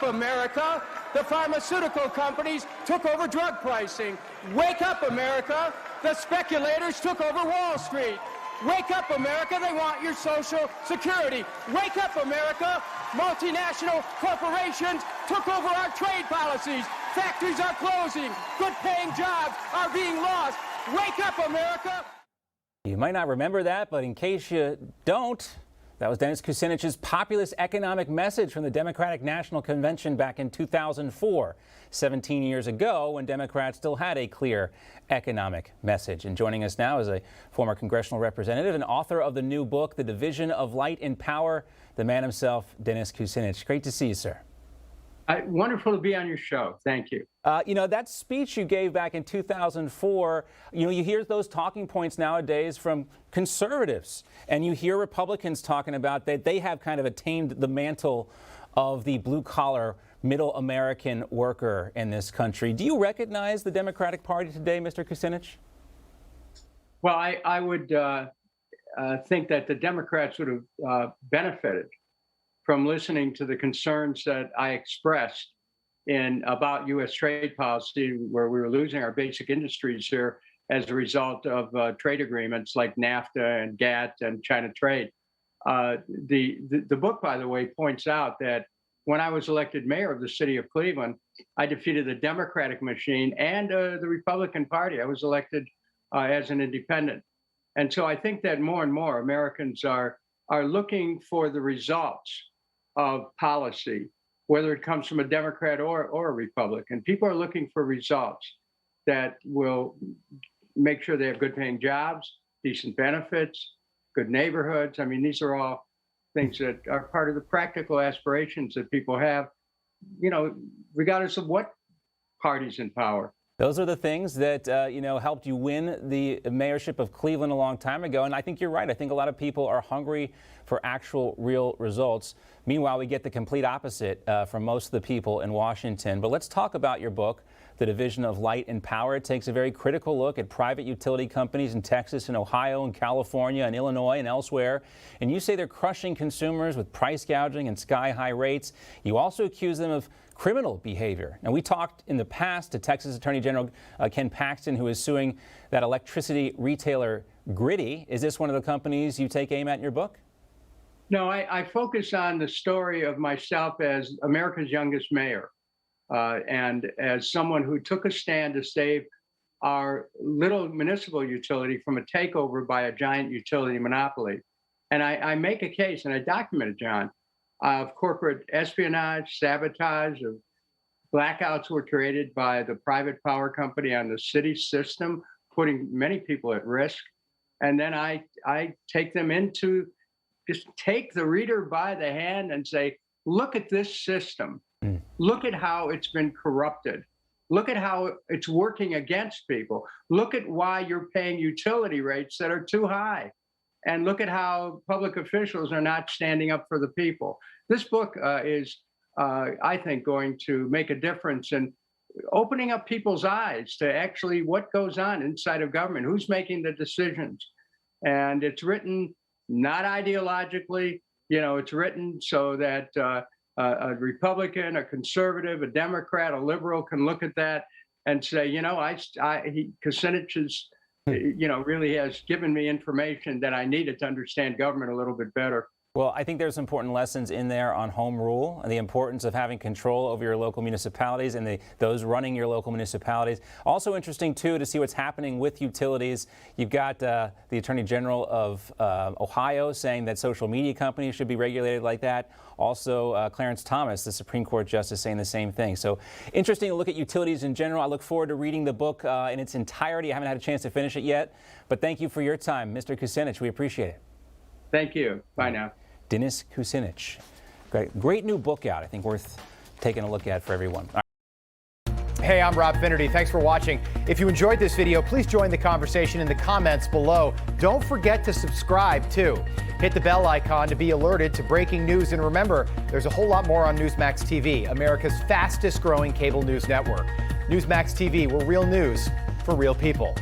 up, America. The pharmaceutical companies took over drug pricing. Wake up, America. The speculators took over Wall Street. Wake up, America. They want your Social Security. Wake up, America. Multinational corporations took over our trade policies. Factories are closing. Good-paying jobs are being lost. Wake up, America. You might not remember that, but in case you don't, that was Dennis Kucinich's populist economic message from the Democratic National Convention back in 2004, 17 years ago, when Democrats still had a clear economic message. And joining us now is a former congressional representative and author of the new book, The Division of Light and Power, the man himself, Dennis Kucinich. Great to see you, sir. Wonderful to be on your show. Thank you. You know, that speech you gave back in 2004, you hear those talking points nowadays from conservatives, and you hear Republicans talking about that they have kind of attained the mantle of the blue-collar middle American worker in this country. Do you recognize the Democratic Party today, Mr. Kucinich? Well, I would think that the Democrats would have benefited from listening to the concerns that I expressed about U.S. trade policy, where we were losing our basic industries here as a result of trade agreements like NAFTA and GATT and China trade. The book, by the way, points out that when I was elected mayor of the city of Cleveland, I defeated the Democratic machine and the Republican Party. I was elected as an independent. And so I think that more and more Americans are looking for the results of policy, whether it comes from a Democrat or a Republican. People are looking for results that will make sure they have good paying jobs, decent benefits, good neighborhoods. I mean, these are all things that are part of the practical aspirations that people have, regardless of what party's in power. Those are the things that, helped you win the mayorship of Cleveland a long time ago. And I think you're right. I think a lot of people are hungry for actual, real results. Meanwhile, we get the complete opposite from most of the people in Washington. But let's talk about your book, The Division of Light and Power. It takes a very critical look at private utility companies in Texas and Ohio and California and Illinois and elsewhere. And you say they're crushing consumers with price gouging and sky-high rates. You also accuse them of criminal behavior. Now, we talked in the past to Texas Attorney General Ken Paxton, who is suing that electricity retailer Griddy. Is this one of the companies you take aim at in your book? No, I focus on the story of myself as America's youngest mayor and as someone who took a stand to save our little municipal utility from a takeover by a giant utility monopoly. And I make a case, and I document it, John, of corporate espionage, sabotage, of blackouts were created by the private power company on the city system, putting many people at risk. And then I take them into, just take the reader by the hand and say, look at this system. Look at how it's been corrupted. Look at how it's working against people. Look at why you're paying utility rates that are too high. And look at how public officials are not standing up for the people. This book is, I think, going to make a difference in opening up people's eyes to actually what goes on inside of government, who's making the decisions. And it's written not ideologically, it's written so that a Republican, a conservative, a Democrat, a liberal can look at that and say, Kucinich is, really has given me information that I needed to understand government a little bit better. Well, I think there's important lessons in there on home rule and the importance of having control over your local municipalities and those running your local municipalities. Also interesting, too, to see what's happening with utilities. You've got the Attorney General of Ohio saying that social media companies should be regulated like that. Also, Clarence Thomas, the Supreme Court Justice, saying the same thing. So interesting to look at utilities in general. I look forward to reading the book in its entirety. I haven't had a chance to finish it yet. But thank you for your time, Mr. Kucinich. We appreciate it. Thank you. Bye now. Dennis Kucinich. Great new book out. I think worth taking a look at for everyone. Hey, I'm Rob Finnerty. Thanks for watching. If you enjoyed this video, please join the conversation in the comments below. Don't forget to subscribe, too. Hit the bell icon to be alerted to breaking news. And remember, there's a whole lot more on Newsmax TV, America's fastest growing cable news network. Newsmax TV, we're real news for real people.